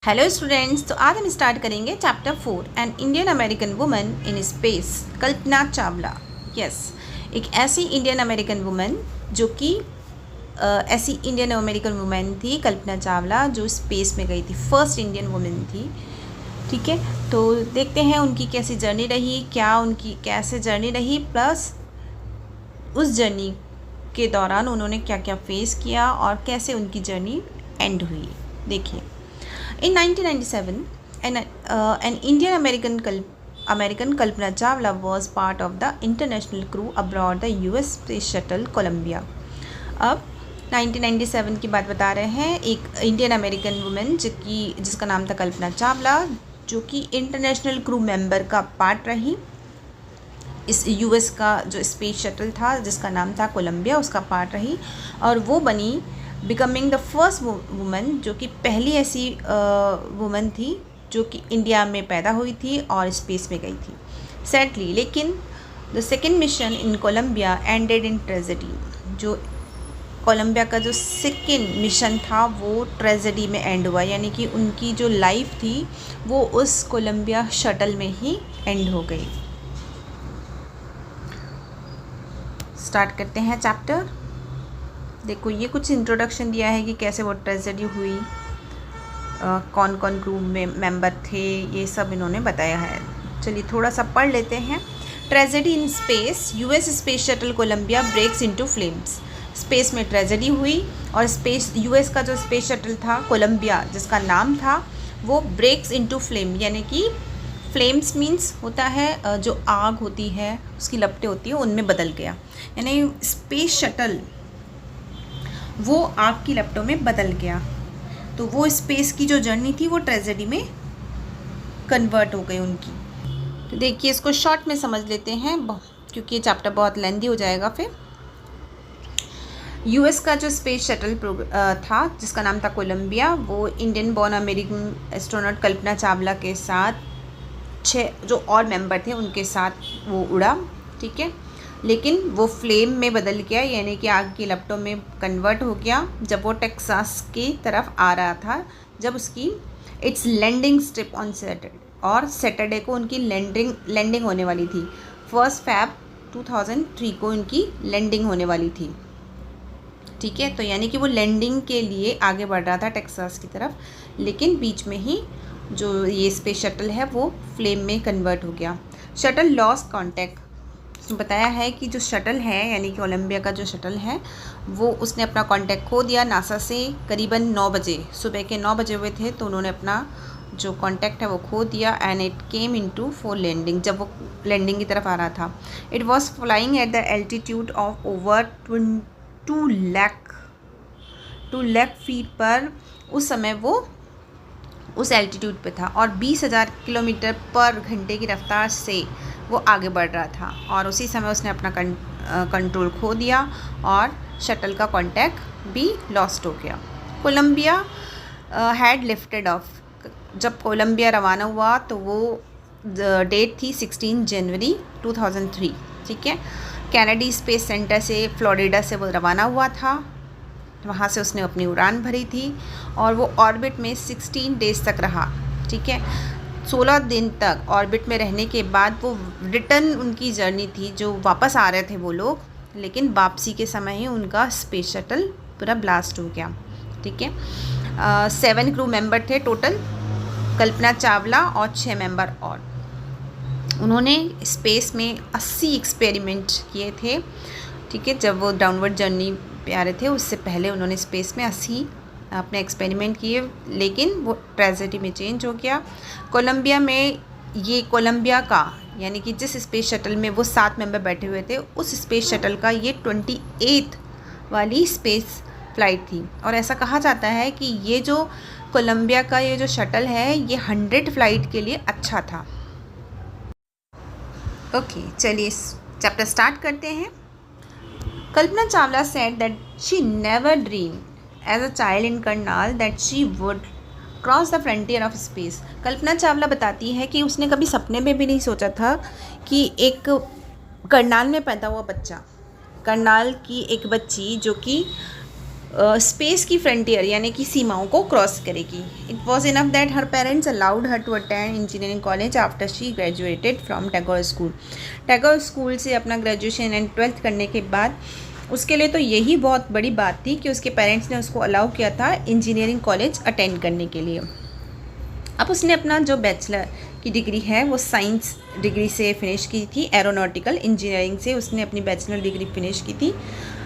Hello students, तो आज हम स्टार्ट करेंगे chapter 4 an Indian American woman in space, Kalpana Chawla. Yes, एक ऐसी इंडियन अमेरिकन वुमन जो कि ऐसी इंडियन अमेरिकन वुमन थी कल्पना चावला, जो स्पेस में गई थी, फर्स्ट इंडियन वुमन थी। ठीक है, तो देखते हैं उनकी कैसी जर्नी रही, क्या उनकी कैसे जर्नी रही, प्लस उस जर्नी के दौरान उन्होंने क्या क्या फेस किया और कैसे उनकी जर्नी एंड हुई। देखिए, in 1997, an Indian American Kalpana Chawla was part of the international crew aboard the US Space Shuttle Columbia। अब 1997 की बात बता रहे हैं। एक इंडियन अमेरिकन वुमेन जिसका नाम था कल्पना चावला, जो कि इंटरनेशनल क्रू मेंबर का पार्ट रही। इस यूएस का जो स्पेस शटल था जिसका नाम था कोलंबिया, उसका पार्ट रही और वो बनी बिकमिंग द फर्स्ट वुमन, जो कि पहली ऐसी वुमन थी जो कि इंडिया में पैदा हुई थी और स्पेस में गई थी। सैडली, लेकिन the second mission in Columbia ended in tragedy. जो कोलंबिया का जो सेकेंड मिशन था वो ट्रेजेडी में एंड हुआ, यानी कि उनकी जो लाइफ थी वो उस कोलंबिया शटल में ही एंड हो गई। स्टार्ट करते हैं चैप्टर। देखो, ये कुछ इंट्रोडक्शन दिया है कि कैसे वो ट्रेजेडी हुई, कौन कौन क्रू में मेंबर थे, ये सब इन्होंने बताया है। चलिए थोड़ा सा पढ़ लेते हैं। Tragedy in space, US space shuttle Columbia breaks into flames. Space में ट्रेजेडी हुई और स्पेस यूएस का जो स्पेस शटल था कोलंबिया, जिसका नाम था, वो ब्रेक्स इनटू फ्लेम, यानी कि फ्लेम्स मीन्स होता है जो आग होती है, उसकी लपटें होती है, उनमें बदल गया। यानी स्पेस शटल वो आग की लपटों में बदल गया, तो वो स्पेस की जो जर्नी थी वो ट्रेजेडी में कन्वर्ट हो गई उनकी। तो देखिए, इसको शॉर्ट में समझ लेते हैं क्योंकि ये चैप्टर बहुत लेंदी हो जाएगा। फिर यूएस का जो स्पेस शटल था जिसका नाम था कोलंबिया, वो Indian born American astronaut Kalpana Chawla के साथ 6 जो और मेंबर थे उनके साथ वो उड़ा। ठीक है, लेकिन वो फ्लेम में बदल गया, यानी कि आग की लपटों में कन्वर्ट हो गया जब वो टेक्सास की तरफ आ रहा था, जब उसकी its landing strip on Saturday, और सैटरडे को उनकी लैंडिंग होने वाली थी। 1 फरवरी 2003 को उनकी लैंडिंग होने वाली थी। ठीक है, तो यानी कि वो लैंडिंग के लिए आगे बढ़ रहा था टेक्सास की तरफ, लेकिन बीच में ही जो ये स्पेस शटल है वो फ्लेम में कन्वर्ट हो गया। शटल लॉस कॉन्टैक्ट, बताया है कि जो शटल है यानी कि कोलंबिया का जो शटल है वो उसने अपना कांटेक्ट खो दिया नासा से। करीबन 9 बजे, सुबह के 9 बजे हुए थे, तो उन्होंने अपना जो कांटेक्ट है वो खो दिया। And it came into for landing, जब वो लैंडिंग की तरफ आ रहा था। It was flying at the altitude of over 2 lakh feet पर। उस समय वो उस एल्टीट्यूड पे था और 20,000 किलोमीटर पर घंटे की रफ्तार से वो आगे बढ़ रहा था, और उसी समय उसने अपना कंट्रोल खो दिया और शटल का कांटेक्ट भी लॉस्ट हो गया। कोलंबिया हैड लिफ्टेड ऑफ, जब कोलंबिया रवाना हुआ तो वो डेट थी 16 जनवरी 2003। ठीक है, कैनेडी स्पेस सेंटर से, फ्लोरिडा से वो रवाना हुआ था। वहाँ से उसने अपनी उड़ान भरी थी और वो ऑर्बिट में 16 डेज तक रहा। ठीक है, 16 दिन तक ऑर्बिट में रहने के बाद वो रिटर्न उनकी जर्नी थी, जो वापस आ रहे थे वो लोग, लेकिन वापसी के समय ही उनका स्पेस शटल पूरा ब्लास्ट हो गया। ठीक है, 7 क्रू मेंबर थे टोटल, कल्पना चावला और 6 मेंबर और। उन्होंने स्पेस में 80 एक्सपेरिमेंट किए थे। ठीक है, जब वो डाउनवर्ड जर्नी पे आ रहे थे उससे पहले उन्होंने स्पेस में 80 अपने एक्सपेरिमेंट किए, लेकिन वो ट्रेजेडी में चेंज हो गया। कोलंबिया में, ये कोलंबिया का यानी कि जिस स्पेस शटल में वो 7 मेंबर बैठे हुए थे, उस स्पेस शटल का ये 28th वाली स्पेस फ्लाइट थी। और ऐसा कहा जाता है कि ये जो कोलंबिया का ये जो शटल है ये 100 फ्लाइट के लिए अच्छा था। ओके, चलिए चैप्टर स्टार्ट करते हैं। Kalpana Chawla said that she never dreamed as a child in Karnal that she would cross the frontier of space। Kalpana Chawla बताती है कि उसने कभी सपने में भी नहीं सोचा था कि एक करनाल में पैदा हुआ बच्चा, करनाल की एक बच्ची जो कि स्पेस की फ्रंटियर यानी कि सीमाओं को क्रॉस करेगी। It was enough that her parents allowed her to attend engineering college after she graduated from Tagore school. Tagore school से अपना ग्रेजुएशन एंड 12th करने के बाद उसके लिए तो यही बहुत बड़ी बात थी कि उसके पेरेंट्स ने उसको अलाउ किया था इंजीनियरिंग कॉलेज अटेंड करने के लिए। अब उसने अपना जो बैचलर की डिग्री है वो साइंस डिग्री से फिनिश की थी, एरोनॉटिकल इंजीनियरिंग से उसने अपनी बैचलर डिग्री फिनिश की थी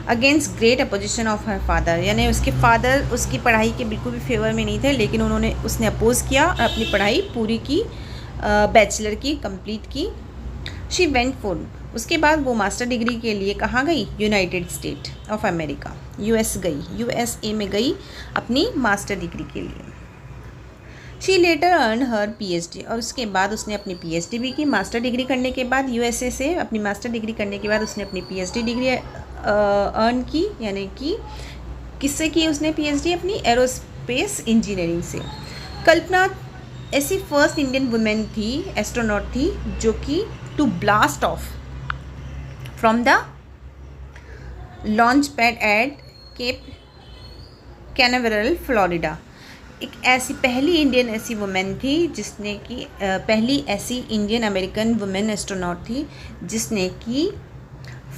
against great opposition of her father, यानी उसके फादर उसकी पढ़ाई के बिल्कुल भी फेवर में नहीं थे, लेकिन उसने अपोज़ किया और अपनी पढ़ाई पूरी की, बैचलर की कंप्लीट की। शी वेंट फॉर, उसके बाद वो मास्टर डिग्री के लिए कहाँ गई, United State of America, US गई, यूएसए में गई अपनी मास्टर डिग्री के लिए। She later earn her PhD, और उसके बाद उसने अपनी पीएचडी भी की। मास्टर डिग्री करने के बाद यूएसए से अपनी मास्टर डिग्री करने के बाद उसने अपनी पीएचडी डिग्री अर्न की, यानी कि किससे की उसने पीएचडी, अपनी एरोस्पेस इंजीनियरिंग से। कल्पना ऐसी फर्स्ट इंडियन वुमेन थी, एस्ट्रोनॉट थी, जो कि to blast off from the launch pad at Cape Canaveral, Florida. एक ऐसी पहली इंडियन ऐसी वुमेन थी जिसने कि पहली ऐसी इंडियन अमेरिकन वुमेन एस्ट्रोनॉट थी जिसने कि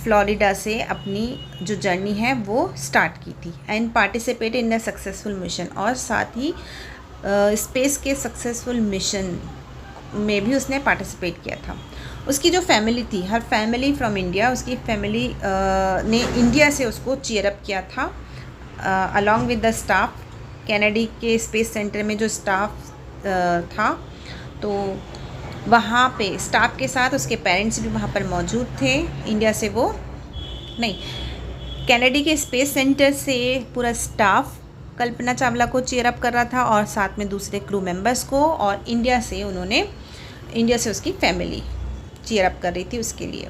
फ्लोरिडा से अपनी जो जर्नी है वो स्टार्ट की थी and participate in the successful mission, और साथ ही स्पेस के सक्सेसफुल मिशन में भी उसने पार्टिसिपेट किया था। उसकी जो फैमिली थी, हर फैमिली फ्रॉम इंडिया, उसकी फैमिली ने इंडिया से उसको चीयर अप किया था along with the staff. Kennedy के स्पेस सेंटर में जो स्टाफ था, तो वहाँ पे स्टाफ के साथ उसके पेरेंट्स भी वहाँ पर मौजूद थे। इंडिया से वो नहीं, कैनेडी के स्पेस सेंटर से पूरा स्टाफ कल्पना चावला को चीयर अप कर रहा था और साथ में दूसरे क्रू मेंबर्स को, और इंडिया से उसकी फैमिली चीयर अप कर रही थी उसके लिए।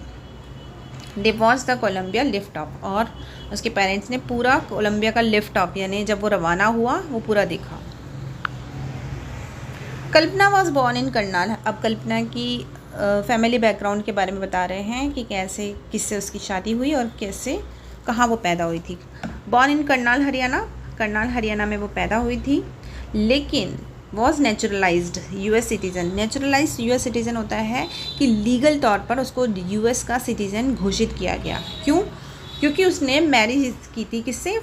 They watch the Columbia lift off, और उसके पेरेंट्स ने पूरा कोलंबिया का लिफ्ट ऑफ यानी जब वो रवाना हुआ वो पूरा देखा। कल्पना वॉज बॉर्न इन करनाल। अब कल्पना की फैमिली बैकग्राउंड के बारे में बता रहे हैं कि कैसे किससे उसकी शादी हुई और कैसे कहाँ वो पैदा हुई थी। बॉर्न इन करनाल हरियाणा में वो पैदा हुई थी, लेकिन was naturalised US citizen. Naturalised US citizen होता है कि लीगल तौर पर उसको यूएस का सिटीज़न घोषित किया गया। क्यों? क्योंकि उसने मैरिज की थी किससे,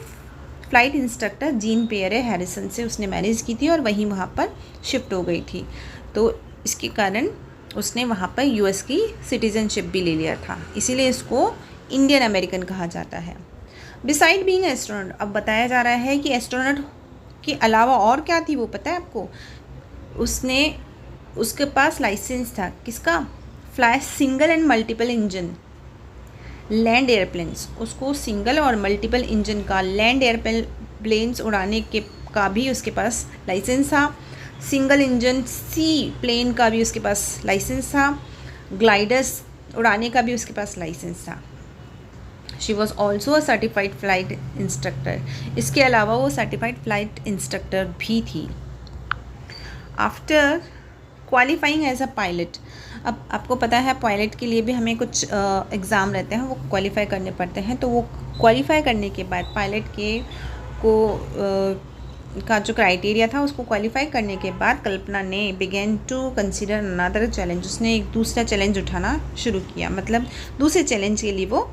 flight instructor Jean Pierre Harrison से उसने मैरिज की थी और वहीं वहाँ पर शिफ्ट हो गई थी, तो इसके कारण उसने वहाँ पर यूएस की सिटीज़नशिप भी ले लिया था, इसीलिए इसको इंडियन अमेरिकन कहा जाता है। बिसाइड बीइंग एस्ट्रोनॉट, अब बताया जा रहा है कि एस्ट्रोनॉट के अलावा और क्या थी वो पता है आपको, उसके पास लाइसेंस था किसका, fly single and multiple engine land airplanes. उसको सिंगल और मल्टीपल इंजन का लैंड एयरप्लेन्स उड़ाने के का भी उसके पास लाइसेंस था, सिंगल इंजन सी प्लेन का भी उसके पास लाइसेंस था, ग्लाइडर्स उड़ाने का भी उसके पास लाइसेंस था। She was also a certified flight instructor, इसके अलावा वो सर्टिफाइड फ्लाइट इंस्ट्रक्टर भी थी। After qualifying as a pilot, अब आपको पता है पायलट के लिए भी हमें कुछ एग्ज़ाम रहते हैं, वो क्वालिफाई करने पड़ते हैं, तो वो क्वालिफाई करने के बाद पायलट का जो क्राइटेरिया था उसको क्वालिफाई करने के बाद कल्पना ने began to consider another challenge, उसने एक दूसरा चैलेंज उठाना शुरू किया, मतलब दूसरे चैलेंज के लिए वो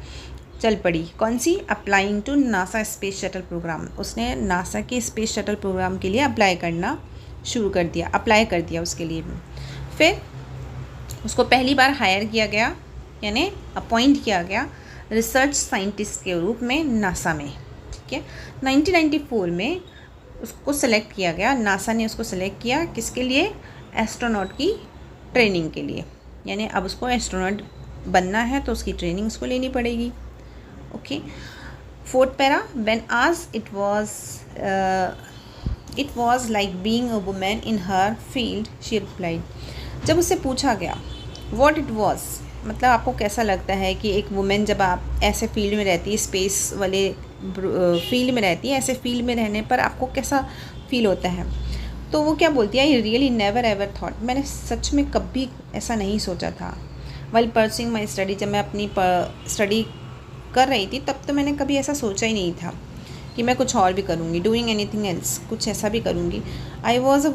चल पड़ी। कौन सी? Applying to NASA space shuttle program. उसने नासा के स्पेस शटल प्रोग्राम के लिए अप्लाई कर दिया उसके लिए। फिर उसको पहली बार हायर किया गया, यानी अपॉइंट किया गया रिसर्च साइंटिस्ट के रूप में नासा में, ठीक है। 1994 में उसको सेलेक्ट किया गया, नासा ने उसको सेलेक्ट किया किसके लिए, एस्ट्रोनॉट की ट्रेनिंग के लिए, यानी अब उसको एस्ट्रोनॉट बनना है तो उसकी ट्रेनिंग उसको लेनी पड़ेगी। Okay, fourth para, when asked it was like being a woman in her field, she replied. जब उससे पूछा गया व्हाट इट वाज, मतलब आपको कैसा लगता है कि एक वुमेन जब आप ऐसे फील्ड में रहती है, स्पेस वाले फील्ड में रहती है, ऐसे फील्ड में रहने पर आपको कैसा फील होता है, तो वो क्या बोलती है, I really never ever thought, मैंने सच में कभी ऐसा नहीं सोचा था। वाइल परस्यूइंग माई स्टडी, जब मैं अपनी स्टडी कर रही थी तब तो मैंने कभी ऐसा सोचा ही नहीं था कि मैं कुछ और भी करूँगी, डूइंग एनीथिंग एल्स, कुछ ऐसा भी करूँगी। आई वॉज अ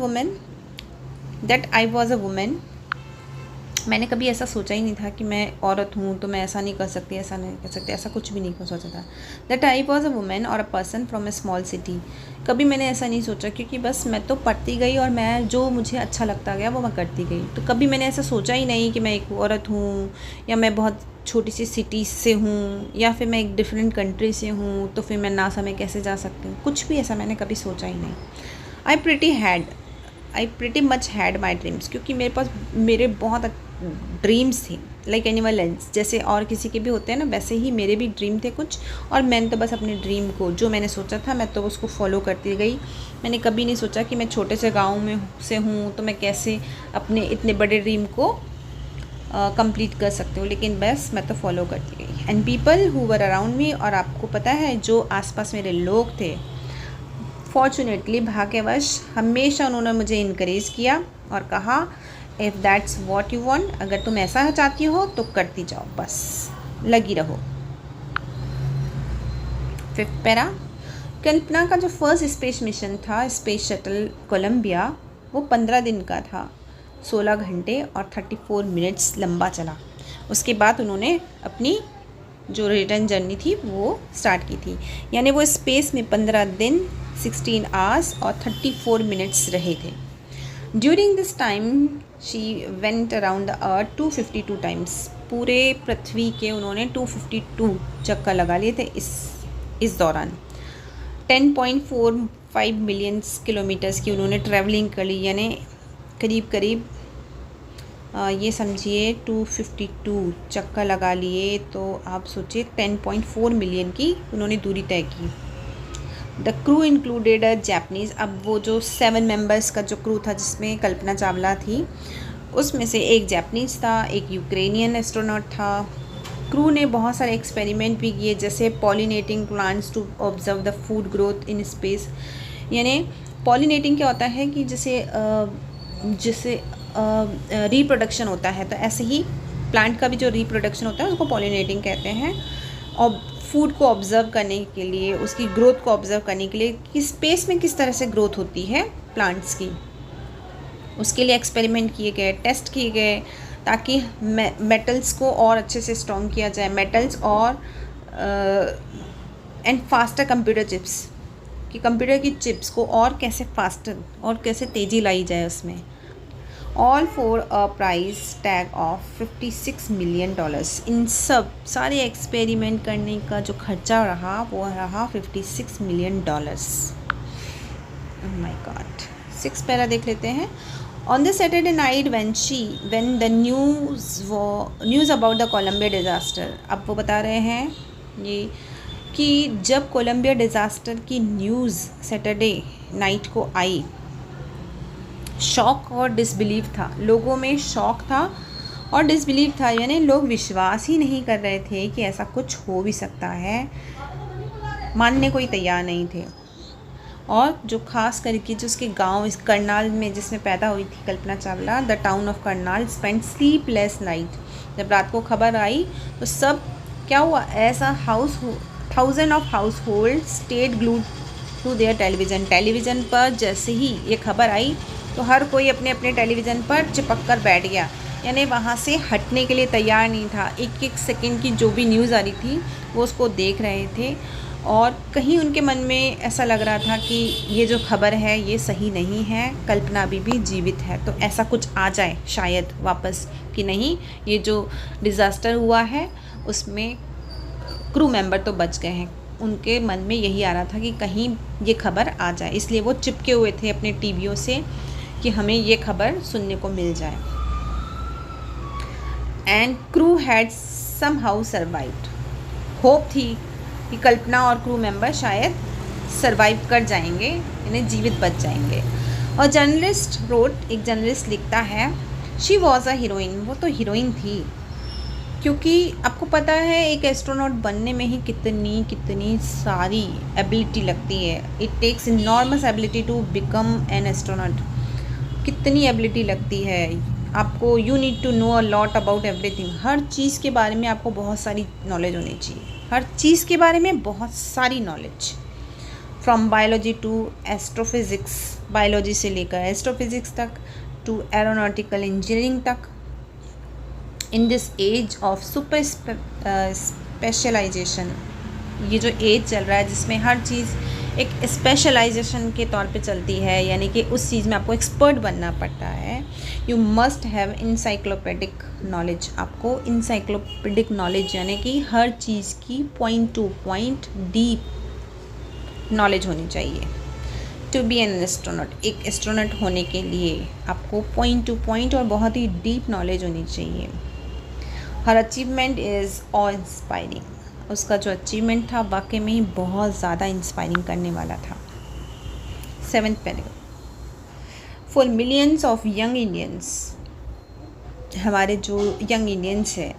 वुमेन, मैंने कभी ऐसा सोचा ही नहीं था कि मैं औरत हूँ तो मैं ऐसा नहीं कर सकती, ऐसा नहीं कर सकती, ऐसा कुछ भी नहीं सोचा था। That I was a women और a person from a small city, कभी मैंने ऐसा नहीं सोचा, क्योंकि बस मैं तो पढ़ती गई और मैं जो मुझे अच्छा लगता गया वो मैं करती गई। तो कभी मैंने ऐसा सोचा ही नहीं कि मैं एक औरत हूँ, या मैं बहुत छोटी सी सिटी से हूँ, या फिर मैं एक डिफरेंट कंट्री से हूँ तो फिर मैं नासा में कैसे जा सकती हूँ। कुछ भी ऐसा मैंने कभी सोचा ही नहीं। आई pretty much had my dreams, क्योंकि मेरे पास मेरे बहुत ड्रीम्स थे, लाइक एनीवन एल्स, जैसे और किसी के भी होते हैं ना, वैसे ही मेरे भी ड्रीम थे कुछ। और मैंने तो बस अपने ड्रीम को, जो मैंने सोचा था मैं तो उसको फॉलो करती गई। मैंने कभी नहीं सोचा कि मैं छोटे से गाँव में से हूँ तो मैं कैसे अपने इतने बड़े ड्रीम को कंप्लीट कर सकती हूँ, लेकिन बस मैं तो फॉलो करती गई। And people who were around me, और आपको पता है जो आसपास मेरे लोग थे, फॉर्चुनेटली, भाग्यवश, हमेशा उन्होंने मुझे इनकरेज किया और कहा, if that's what you want, अगर तुम ऐसा चाहती हो तो करती जाओ, बस लगी रहो। 5th पैरा, कल्पना का जो फर्स्ट स्पेस मिशन था, स्पेस शटल कोलंबिया, वो 15 दिन का था, 16 घंटे और 34 मिनट्स लंबा चला। उसके बाद उन्होंने अपनी जो रिटर्न जर्नी थी वो स्टार्ट की थी, यानी वो स्पेस में 15 दिन 16 आवर्स और 34 मिनट्स रहे थे। During this time she went around the earth 252 times, पूरे पृथ्वी के उन्होंने 252 चक्कर लगा लिए थे इस दौरान। 10.45 मिलियन किलोमीटर्स की उन्होंने ट्रैवलिंग कर ली, यानी करीब करीब ये समझिए 252 चक्कर लगा लिए, तो आप सोचिए 10.4 मिलियन की उन्होंने दूरी तय की। The crew included a Japanese, अब वो जो 7 मेंबर्स का जो क्रू था जिसमें कल्पना चावला थी, उसमें से एक जैपनीज़ था, एक यूक्रेनियन एस्ट्रोनॉट था। क्रू ने बहुत सारे एक्सपेरिमेंट भी किए, जैसे pollinating plants to observe the food growth in space. यानी पॉलिनेटिंग क्या होता है कि जैसे रिप्रोडक्शन होता है, तो ऐसे ही प्लांट का भी जो रिप्रोडक्शन होता है उसको पॉलिनेटिंग कहते हैं। और फूड को ऑब्ज़र्व करने के लिए, उसकी ग्रोथ को ऑब्ज़र्व करने के लिए कि स्पेस में किस तरह से ग्रोथ होती है प्लांट्स की, उसके लिए एक्सपेरिमेंट किए गए, टेस्ट किए गए, ताकि मेटल्स को और अच्छे से स्ट्रॉन्ग किया जाए, मेटल्स और एंड फास्टर कंप्यूटर चिप्स, कि कंप्यूटर की चिप्स को और कैसे फास्टर और कैसे तेज़ी लाई जाए उसमें। All for a price tag of $56 million. इन सब सारे एक्सपेरिमेंट करने का जो खर्चा रहा वो रहा $56 मिलियन। My God. 6 पैरा देख लेते हैं। On the Saturday night when the news about the Columbia disaster, अब वो बता रहे हैं ये कि जब कोलंबिया डिज़ास्टर की न्यूज़ सैटरडे नाइट को आई, शॉक और डिसबिलीव था, लोगों में शॉक था और डिसबिलीव था, यानी लोग विश्वास ही नहीं कर रहे थे कि ऐसा कुछ हो भी सकता है, मानने को ही तैयार नहीं थे। और जो खास करके जो उसके गांव इस करनाल में जिसमें पैदा हुई थी Kalpana Chawla, the town of Karnal spend sleepless night. जब रात को खबर आई तो सब क्या हुआ, ऐसा thousand of household stayed glued to their television पर जैसे ही ये खबर आई तो हर कोई अपने अपने टेलीविज़न पर चिपक कर बैठ गया, यानी वहाँ से हटने के लिए तैयार नहीं था। एक एक सेकंड की जो भी न्यूज़ आ रही थी वो उसको देख रहे थे, और कहीं उनके मन में ऐसा लग रहा था कि ये जो खबर है ये सही नहीं है, कल्पना अभी भी जीवित है, तो ऐसा कुछ आ जाए शायद वापस कि नहीं, ये जो डिज़ास्टर हुआ है उसमें क्रू मेंबर तो बच गए हैं। उनके मन में यही आ रहा था कि कहीं ये खबर आ जाए, इसलिए वो चिपके हुए थे अपने टीवियों से कि हमें ये खबर सुनने को मिल जाए। And crew had somehow survived, hope थी कि कल्पना और क्रू मेंबर शायद सर्वाइव कर जाएंगे, इन्हें जीवित बच जाएंगे। और एक जर्नलिस्ट लिखता है, शी वॉज अ हीरोइन, वो तो हीरोइन थी, क्योंकि आपको पता है एक एस्ट्रोनॉट बनने में ही कितनी सारी एबिलिटी लगती है। It takes enormous ability to become an astronaut, कितनी एबिलिटी लगती है आपको। You need to know a lot about everything, हर चीज़ के बारे में आपको बहुत सारी नॉलेज होनी चाहिए, हर चीज़ के बारे में बहुत सारी knowledge. From biology to astrophysics, biology से लेकर एस्ट्रोफिज़िक्स तक, टू एरोनॉटिकल इंजीनियरिंग तक। In this age of super specialization, ये जो एज चल रहा है जिसमें हर चीज़ एक स्पेशलाइजेशन के तौर पे चलती है, यानी कि उस चीज़ में आपको एक्सपर्ट बनना पड़ता है। यू मस्ट हैव इंसाइक्लोपीडिक नॉलेज, आपको इंसाइक्लोपीडिक नॉलेज यानी कि हर चीज़ की point two point deep knowledge होनी चाहिए। टू बी एन एस्ट्रोनॉट, एक एस्ट्रोनॉट होने के लिए आपको पॉइंट टू पॉइंट और बहुत ही डीप नॉलेज होनी चाहिए। हर अचीवमेंट इज़ ऑ इंस्पायरिंग, उसका जो अचीवमेंट था वाकई में ही बहुत ज़्यादा इंस्पायरिंग करने वाला था। 7th paragraph, for millions of young Indians, हमारे जो यंग इंडियंस है,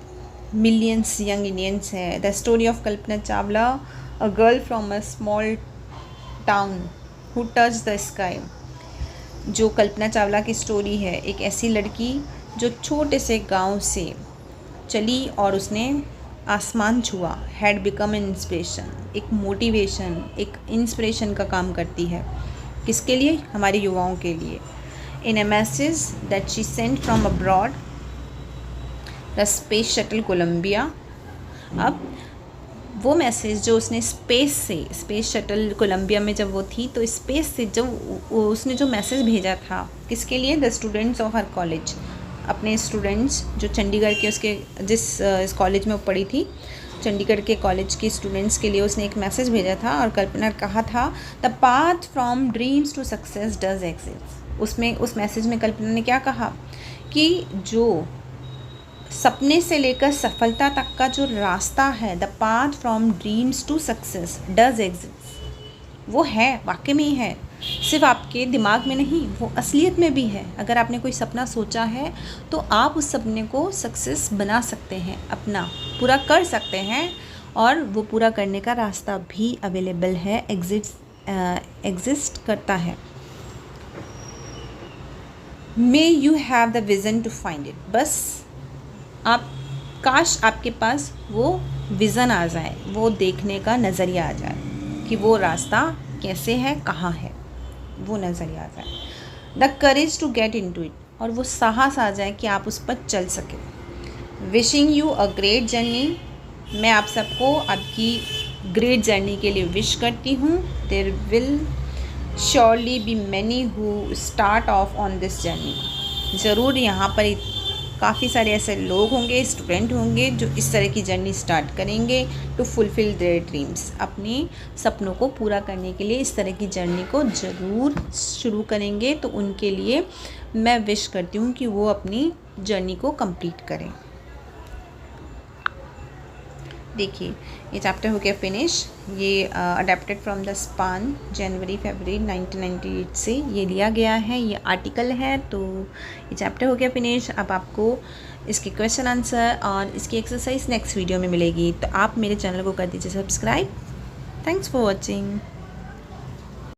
मिलियंस यंग इंडियंस है। The story of Kalpana Chawla, a girl from a small town who touch the sky, जो कल्पना चावला की स्टोरी है, एक ऐसी लड़की जो छोटे से गांव से चली और उसने आसमान छुआ। हैड बिकम एन इंस्पिरेशन, एक मोटिवेशन, एक इंस्पिरेशन का काम करती है। किसके लिए? हमारे युवाओं के लिए। In a message that she sent from abroad the space shuttle Columbia, अब वो मैसेज जो उसने स्पेस से, स्पेस शटल कोलंबिया में जब वो थी तो स्पेस से जब उसने जो मैसेज भेजा था, किसके लिए? The students of her college, अपने स्टूडेंट्स जो चंडीगढ़ के उसके जिस कॉलेज में वो पढ़ी थी, चंडीगढ़ के कॉलेज के स्टूडेंट्स के लिए उसने एक मैसेज भेजा था। और कल्पना ने कहा था the path from dreams to success does exist, उसमें उस मैसेज में कल्पना ने क्या कहा कि जो सपने से लेकर सफलता तक का जो रास्ता है, the path from dreams to success does exist, वो है, वाकई में ही है, सिर्फ आपके दिमाग में नहीं, वो असलियत में भी है। अगर आपने कोई सपना सोचा है तो आप उस सपने को सक्सेस बना सकते हैं, अपना पूरा कर सकते हैं, और वो पूरा करने का रास्ता भी अवेलेबल है, एग्जिस्ट करता है। May you have the vision to find it, बस आप, काश आपके पास वो विज़न आ जाए, वो देखने का नज़रिया आ जाए कि वो रास्ता कैसे है, कहाँ है, वो नज़रिया आ जाए। The courage to get into it, और वो साहस आ जाए कि आप उस पर चल सकें। Wishing you a great journey, मैं आप सबको आपकी ग्रेट जर्नी के लिए विश करती हूँ। There will surely be many who start off on this journey, ज़रूर यहाँ पर काफ़ी सारे ऐसे लोग होंगे, स्टूडेंट होंगे जो इस तरह की जर्नी स्टार्ट करेंगे टू फुलफ़िल देयर ड्रीम्स, अपने सपनों को पूरा करने के लिए इस तरह की जर्नी को ज़रूर शुरू करेंगे। तो उनके लिए मैं विश करती हूँ कि वो अपनी जर्नी को कंप्लीट करें। देखिए ये चैप्टर हो गया फिनिश। ये अडेप्टेड फ्रॉम द स्पान, जनवरी-फरवरी 1998 से ये लिया गया है, ये आर्टिकल है। तो ये चैप्टर हो गया फिनिश। अब आपको इसके क्वेश्चन आंसर और इसकी एक्सरसाइज नेक्स्ट वीडियो में मिलेगी। तो आप मेरे चैनल को कर दीजिए सब्सक्राइब। Thanks for watching.